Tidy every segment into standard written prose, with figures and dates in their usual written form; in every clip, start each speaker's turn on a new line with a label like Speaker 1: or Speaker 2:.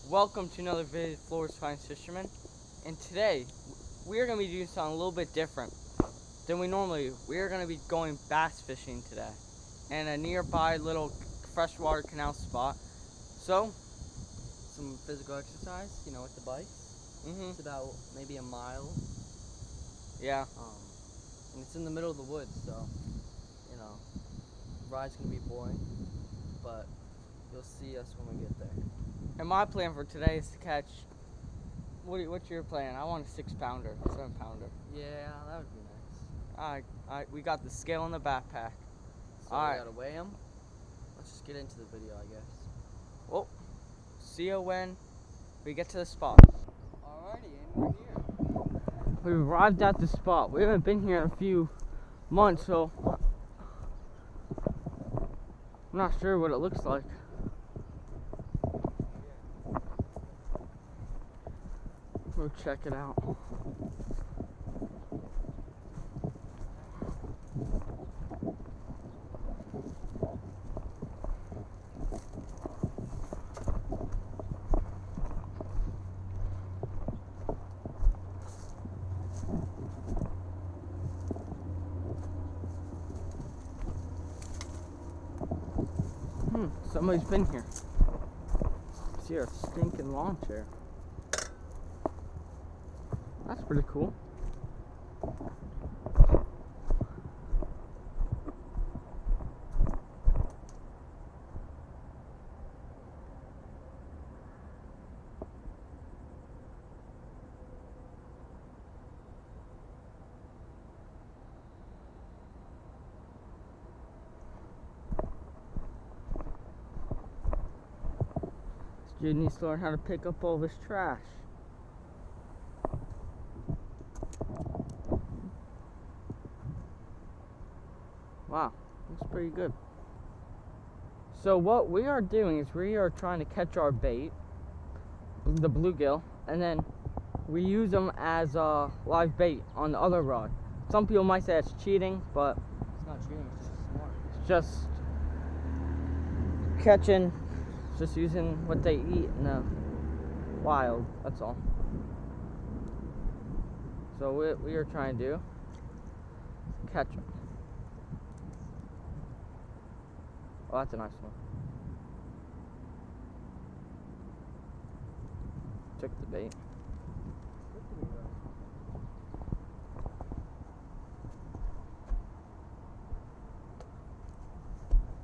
Speaker 1: Welcome to another video of Florida's Finest Fisherman, and today we are going to be doing something a little bit different than we normally do. We are going to be going bass fishing today in a nearby little freshwater canal spot. So,
Speaker 2: some physical exercise, with the bike. It's about maybe a mile.
Speaker 1: Yeah.
Speaker 2: And it's in the middle of the woods, so, the ride's going to be boring, but you'll see us when we get there.
Speaker 1: And my plan for today is to catch, what's your plan? I want a 6-pounder, 7-pounder.
Speaker 2: Yeah, that would be nice.
Speaker 1: We got the scale in the backpack.
Speaker 2: So we gotta weigh them. Let's just get into the video, I guess.
Speaker 1: Well, see you when we get to the spot.
Speaker 2: Alrighty, and we're here.
Speaker 1: We've arrived at the spot. We haven't been here in a few months, so I'm not sure what it looks like. We'll check it out. Somebody's been here. I see a stinking lawn chair. That's pretty cool. Dude needs to learn how to pick up all this trash. Wow, that's pretty good. So what we are doing is we are trying to catch our bait, the bluegill, and then we use them as a live bait on the other rod. Some people might say it's cheating, but
Speaker 2: it's not cheating, it's just smart.
Speaker 1: It's just catching, just using what they eat in the wild, that's all. So what we are trying to do, catch them. Oh, that's a nice one. Took the bait.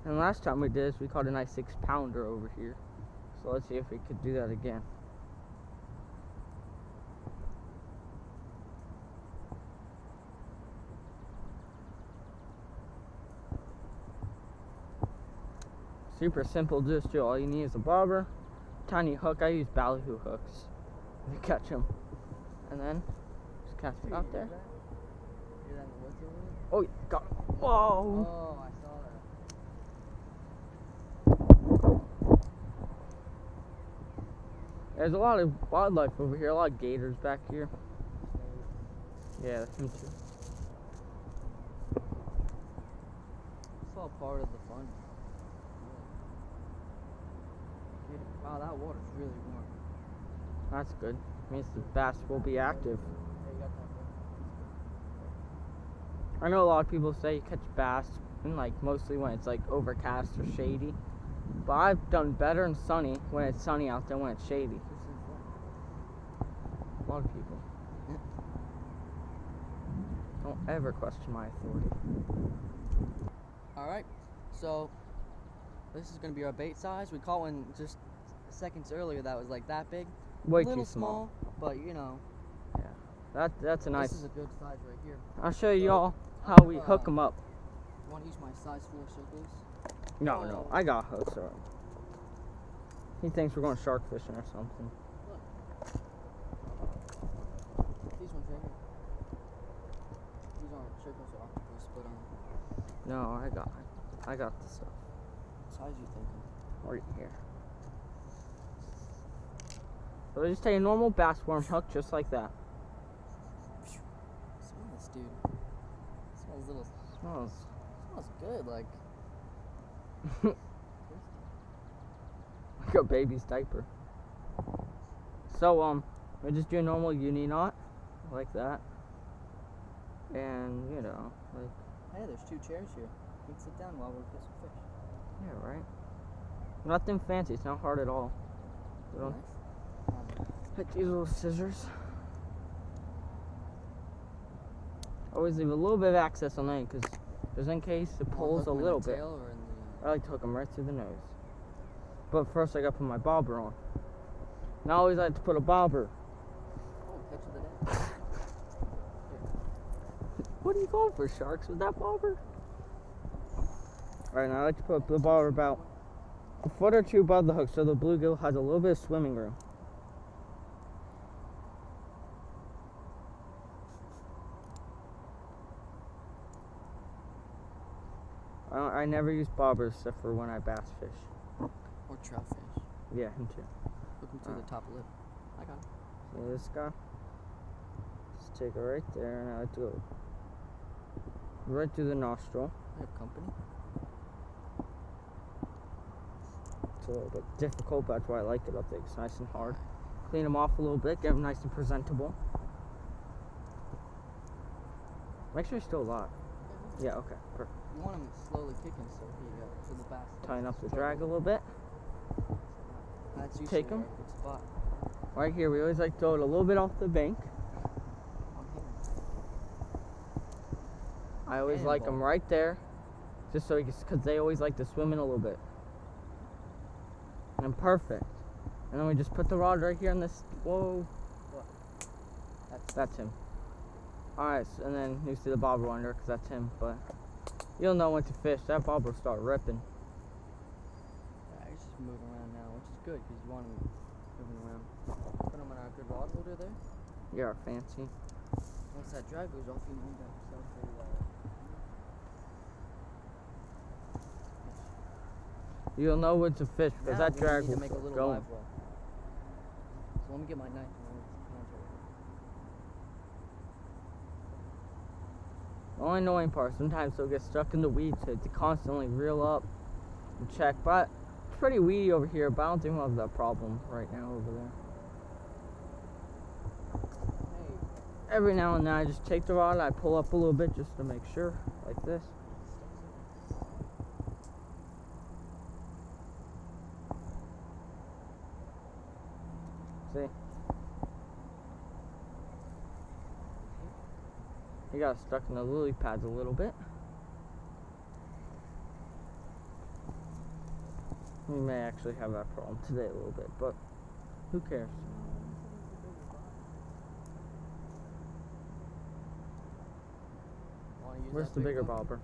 Speaker 1: And last time we did this, we caught a nice 6-pounder over here. So let's see if we could do that again. Super simple, just all you need is a bobber, tiny hook. I use ballyhoo hooks to catch them, and then just cast it out there.
Speaker 2: Hear that in the woods over there?
Speaker 1: Oh, got it. Whoa!
Speaker 2: Oh, I saw that.
Speaker 1: There's a lot of wildlife over here. A lot of gators back here. Yeah, him too.
Speaker 2: It's all part of the fun. Wow, that water's really warm.
Speaker 1: That's good. Means the bass will be active.
Speaker 2: Yeah, you got that.
Speaker 1: I know a lot of people say you catch bass in mostly when it's overcast or shady. But I've done better and sunny when it's sunny out than when it's shady. A lot of people. Don't ever question my authority.
Speaker 2: Alright, so this is going to be our bait size. We caught one just seconds earlier that was that big.
Speaker 1: Way
Speaker 2: a little
Speaker 1: too small.
Speaker 2: But
Speaker 1: Yeah, that's a nice.
Speaker 2: This is a good size right here.
Speaker 1: I'll show y'all how we hook them up.
Speaker 2: You want to use my size 4 circles?
Speaker 1: No, I got hooks already. He thinks we're going shark fishing or something.
Speaker 2: Look. These ones right here. These aren't circles or octopus, but
Speaker 1: No, I got the stuff.
Speaker 2: what size you thinking?
Speaker 1: Right here. So we just take a normal bass worm hook just like that.
Speaker 2: Smell this, dude. It smells little.
Speaker 1: Smells.
Speaker 2: Smells good, like
Speaker 1: like a baby's diaper. So we just do a normal uni knot like that, and you know, like.
Speaker 2: Hey, there's 2 chairs here. You can sit down while we get some fish.
Speaker 1: Yeah, right. Nothing fancy. It's not hard at all. You know?
Speaker 2: Nice.
Speaker 1: Hit these little scissors. Always leave a little bit of access on that because just in case it pulls a little bit.
Speaker 2: Tail or in the...
Speaker 1: I like to hook them right through the nose. But first I got to put my bobber on. And I always like to put a bobber.
Speaker 2: Oh, catch of the day.
Speaker 1: What are you going for, sharks, with that bobber? Alright, now I like to put the bobber about a foot or 2 above the hook so the bluegill has a little bit of swimming room. I never use bobbers except for when I bass fish.
Speaker 2: Or trout fish.
Speaker 1: Yeah, him too.
Speaker 2: Hook him to the top lip. I got it.
Speaker 1: See this guy? Just take it right there, and I like to go right through the nostril.
Speaker 2: I have company.
Speaker 1: It's a little bit difficult, but that's why I like it up there. It's nice and hard. Clean them off a little bit, get them nice and presentable. Make sure you're still alive. Yeah, okay, perfect.
Speaker 2: You want him slowly kicking so the bass.
Speaker 1: Tying up the drag a little bit.
Speaker 2: That's usually
Speaker 1: Take him.
Speaker 2: a good spot.
Speaker 1: Right here, we always like to throw it a little bit off the bank. I always like them right there, just so because they always like to swim in a little bit. And perfect. And then we just put the rod right here on this. Whoa.
Speaker 2: What?
Speaker 1: That's him. Alright, so, and then you see the bobber under because that's him. But you'll know when to fish. That bobber will start ripping.
Speaker 2: Yeah, he's just moving around now, which is good because you want him moving around. Put him in our good rod holder there.
Speaker 1: Yeah, fancy.
Speaker 2: Once that drag goes off, you know that yourself
Speaker 1: You'll know when to fish because that drag will
Speaker 2: make a little
Speaker 1: go.
Speaker 2: live well. So let me get my knife and hands
Speaker 1: The only annoying part, sometimes they'll get stuck in the weeds, so to constantly reel up and check. But it's pretty weedy over here, but I don't think we'll have that problem right now over there.
Speaker 2: Hey.
Speaker 1: Every now and then I just take the rod, I pull up a little bit just to make sure, like this. See? He got stuck in the lily pads a little bit. We may actually have that problem today a little bit, but who cares? Where's the bigger bobber?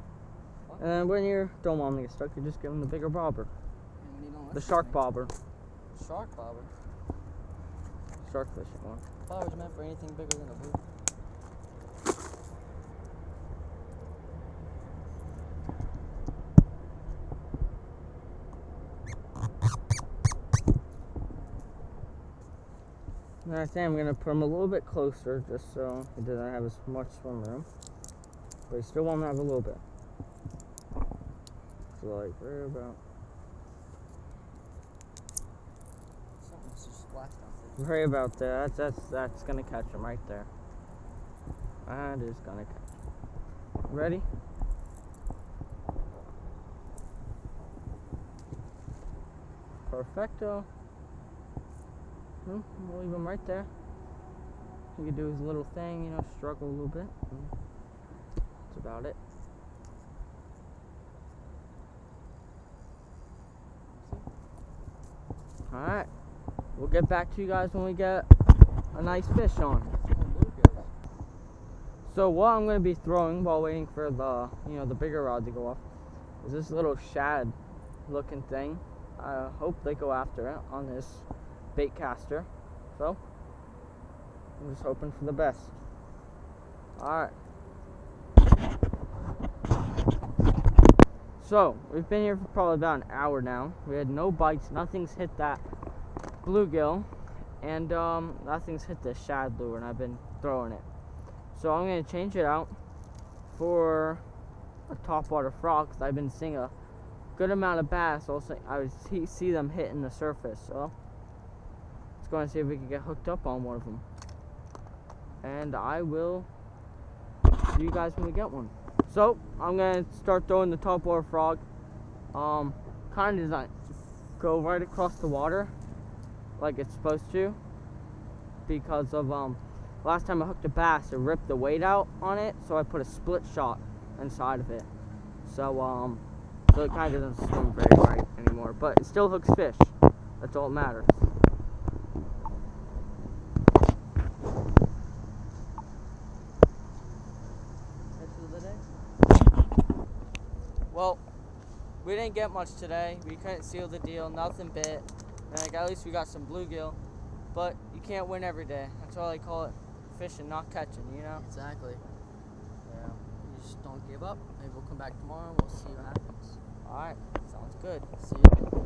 Speaker 2: What?
Speaker 1: And then when you don't want them to get stuck, you just give them the bigger bobber.
Speaker 2: And when you don't
Speaker 1: The shark bobber.
Speaker 2: Shark bobber?
Speaker 1: Shark fishing one.
Speaker 2: Bobber's meant for anything bigger than a blue.
Speaker 1: And I think I'm going to put him a little bit closer just so he doesn't have as much swim room. But you still want him to have a little bit. So like right about.
Speaker 2: Something's just splashed out there.
Speaker 1: Right about there. That's going to catch him right there. That is going to catch him. Ready? Perfecto. We'll leave him right there. He can do his little thing, you know, struggle a little bit. That's about it. Alright. We'll get back to you guys when we get a nice fish on. So what I'm going to be throwing while waiting for the, the bigger rod to go off is this little shad looking thing. I hope they go after it on this bait caster. So I'm just hoping for the best. Alright. So we've been here for probably about an hour now. We had no bites, nothing's hit that bluegill, and nothing's hit the shad lure, and I've been throwing it. So I'm gonna change it out for a topwater frog because I've been seeing a good amount of bass. Also, I would see them hitting the surface. So let's go and see if we can get hooked up on one of them. And I will see you guys when we get one. So I'm gonna start throwing the topwater frog. Kind of doesn't go right across the water like it's supposed to, because of last time I hooked a bass, it ripped the weight out on it, so I put a split shot inside of it. So so it kind of doesn't swim very right anymore, but it still hooks fish. That's all that matters. Well, we didn't get much today. We couldn't seal the deal. Nothing bit. And like, at least we got some bluegill. But you can't win every day. That's why they call it fishing, not catching, you know?
Speaker 2: Exactly. Yeah. You just don't give up. Maybe we'll come back tomorrow and we'll see what happens.
Speaker 1: Alright, sounds good.
Speaker 2: See you.